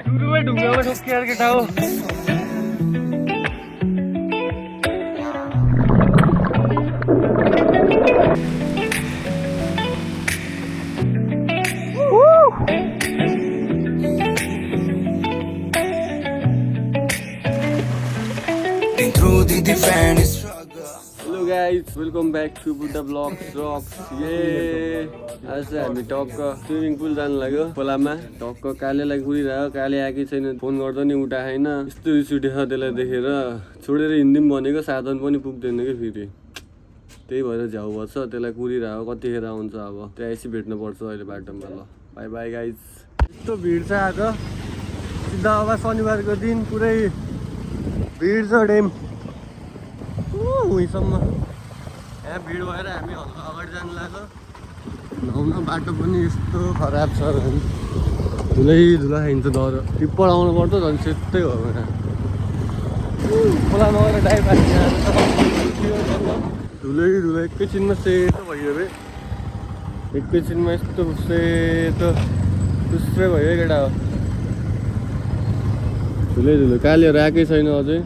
सुरुमै ढुङ्गामा ठोक्के यार केटा हो। Hello guys, welcome back to Buddha vlogs rocks. आज चाहिँ हामी टक्क स्विमिङ पुल जानु लाग्यो खोलामा। टक्क कालेलाई कुरिरह्यो, काले आएकै छैन, फोन गर्दा नि उठाएन। यस्तो रिस उठेछ त्यसलाई देखेर, छोडेर हिँड्दिउँ भनेको साधन पनि पुग्दैन कि फेरि, त्यही भएर झ्याउ बस्छ। त्यसलाई कुरिरह्यो, कतिखेर आउँछ अब त्यहाँ आइसी भेट्नुपर्छ अहिले बाटोमा। ल बाई बाई गाइज। यस्तो भिड छ आज, सिधा अब शनिबारको दिन पुरै भिड छ डेम उहीँसम्म। यहाँ भिड भएर हामी हल्का अगाडि जानु लाग्यो। नुहाउन बाटो पनि यस्तो खराब छ, धुलै खाइन्छ। डर टिप्पर आउनु पर्छ झन् सेतै हो। खोला नगएर डाइभ धुलै एकैछिनमा सेतो भयो रे, एकैछिनमा यस्तो सेतो टुस्रै भयो केटा हो। धुलै कालीहरू आएकै छैन अझै।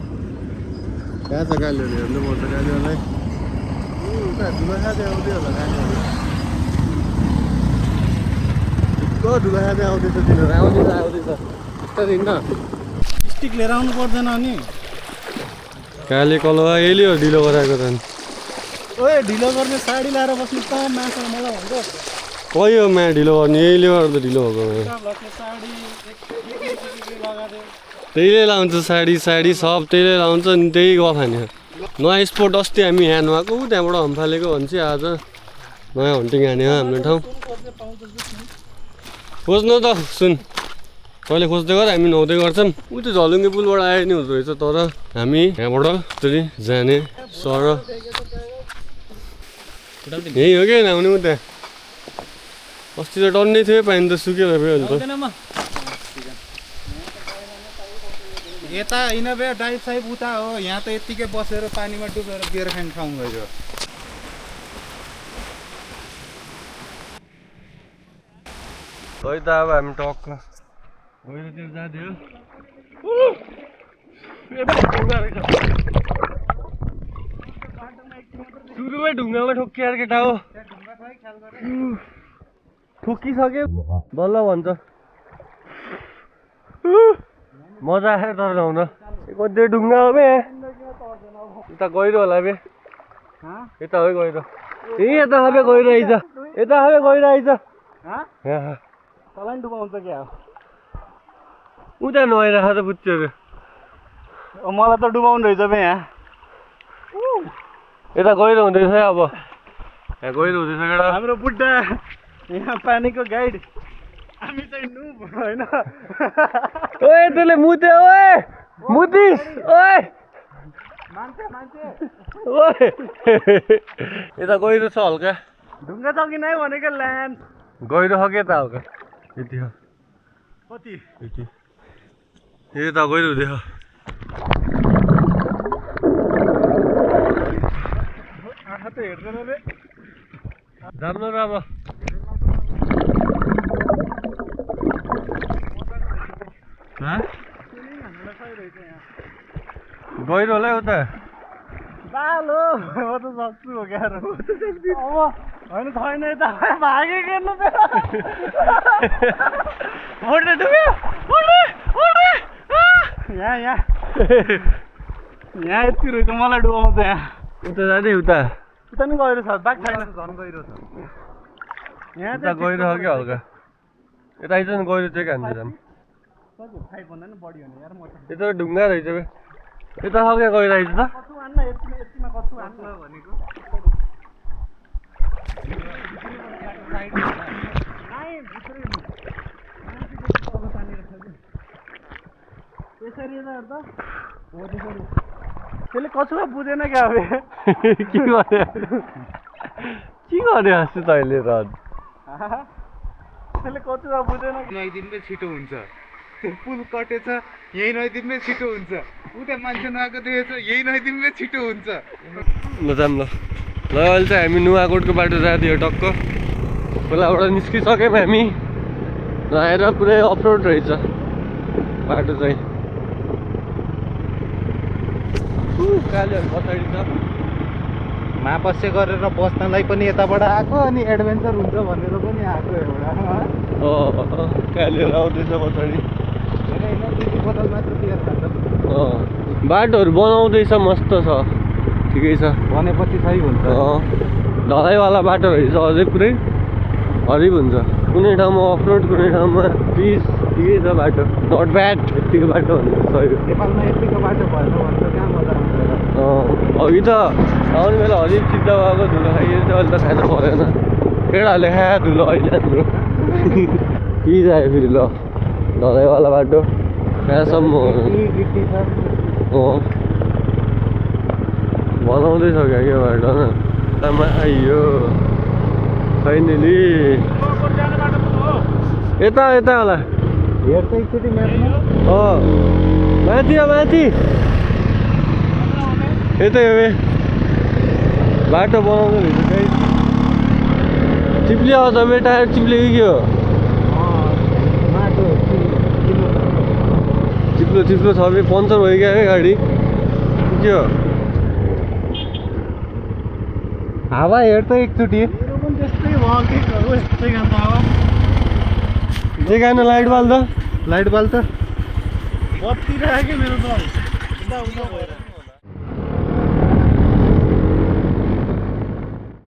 कहाँ छ कालीहरू, हेर्नुपर्छ कालीहरूलाई। उता धुलो खाँदै आउँदै होला कालीहरू, ठिक्क धुलो खाँदै आउँदैछ तिनीहरू। आउँदैछ यस्तो दिन न, स्टिक लिएर आउनु पर्दैन नि। काले कलवा यहीले हो ढिलो गराएको त। ओए ढिलो गर्ने साडी लाएर बस्नु त मासँग मलाई भन्छ। कही हो मा ढिलो गर्ने, यहीले गर्दा ढिलो भएको। साडी लगाएर त्यहीले लाउँछ साडी सब त्यहीले लाउँछ नि, त्यही गफ हान्यो। नयाँ स्पोट अस्ति हामी यहाँ नुहाएको, त्यहाँबाट हम्फालेको भन्छ। आज नयाँ हन्टिङ हान्यो हाम्रो ठाउँ। खोज्नु त सुन, तैँले खोज्दै गर, हामी नुहाउँदै गर्छौँ। ऊ त्यो झलुङ्गे पुलबाट आए नि हुँदो रहेछ, तर हामी यहाँबाट त्यसरी जाने सर यही हो क्या नुहाउने। ऊ त्यहाँ अस्ति त डन्नै थियो, पानी त सुकेर भयो नि त। यता इनभे डाइभ साइब उता हो, यहाँ त यत्तिकै बसेर पानीमा डुबेर बियर खाने ठाउँ गयो। है त अब हामी टक्क गहिरोतिर जाँदै हो। सुरुमै ढुङ्गामा ठोकिएर केटा हो, ठोकिसक्यो बल्ल भन्छ। मजा आयो तर नुहाउन। कति ढुङ्गा हो बे, यता गहिरो होला बे, यता हो गहिरो। यता हो बे गहिरो आइज, यता हो बे गहिरो आइज। तँलाई डुबाउँछ क्या हो, उता नुहाइराख त बुच्चोहरू। मलाई त डुबाउनु रहेछ बे यहाँ। यता गहिरो हुँदैछ अब, यहाँ गहिरो हुँदैछ केटा। हाम्रो बुढा यहाँ पानीको गाइड, हामी चाहिँ नुब होइन। ओए त्यसले मुते, ओए मुतिस, ओए मान्छे ओए। यता गहिरो छ हल्का, ढुङ्गा छ कि नै भनेको ल्यान्ड। गहिरो छ के त हल्का, यति हो कति यति। यता गहिरो हुँदैछ। आँखा त हेर्दैन रे, जानु र अब। गहिरो होला उता बालो म त सक्छु हो क्या। अब होइन छैन यता भागेको हेर्नु यहाँ यति रहेछ, मलाई डुबाउँछ यहाँ। उता जाँदै उता उता नि गहिरो छ, बाघ छैन, झन् गहिरो छ यहाँ। उता गहिरो छ क्या हल्का, यता आइज न गहिरो चाहिँ खान्छ जानु। भन्दा नि बढी हुने यार। म यता ढुङ्गा रहेछ बे, यता छ क्या गहिरो आइज त। कछु आन्न, यतिमा कछु आन्न भनेको। त्यसरी त त्यसले कछुवा बुझेन क्या अब। के गर्ने हाँस्छु तैँले त। त्यसले कछुवा बुझेन। नआइदिनमै छिटो हुन्छ, पुल कटेछ यही नआइदिनमै छिटो हुन्छ, उता मान्छे नआएको देखेछ यही नआइदिनमै छिटो हुन्छ। ल जाऊँ ल। ल अहिले चाहिँ हामी नुवाकोटको बाटो जाँदैयो टक्क। खोलाबाट निस्किसक्यौँ हामी। हेर पुरै अफरोड रहेछ बाटो चाहिँ। कालेहरू पछाडि छ। मापस्य गरेर बस्नलाई पनि यताबाट आएको अनि एडभेन्चर हुन्छ भनेर पनि आएको एउटा कालेहरू आउँदैछ पछाडि। बोतल मात्र बियर खान्छ। बाटोहरू बनाउँदैछ, मस्त छ, ठिकै छ। भनेपछि सही हुन्छ। ढलाइवाला बाटो रहेछ, अझै पुरै हरिब हुन्छ। कुनै ठाउँमा अफरोड, कुनै ठाउँमा पिस, ठिकै छ बाटो, नट ब्याड। यत्तिको बाटो भन्नु सही हो। नेपालमा यत्तिको बाटो भएन भने त कहाँ मजा आउँछ। अघि त आउने बेला हरिब सिद्ध भएको धुलो खाइएको थियो, अहिले त खानु परेन। केटाहरूले खायो धुलो अहिले हाम्रो। के जायो फेरि ल ढलाइवाला बाटो कहाँसम्म बनाउँदैछ क्या बाटो होइन। आइयो फाइनली यता यता होला। हेर्छ एकचोटि म्यापमा। माथि माथि यतै हो बाटो बनाउँदै रहेछ खै। चिप्लियो तपाईँ टायर चिप्लियो कि के हो? चिप्लो चिप्लो छ भने पङ्चर भयो क्या गाडी के हो? हावा हेर्छ एकचोटि। जे गान लाइट बाल त लाइट बाल त बत्ती राख्यो मेरो त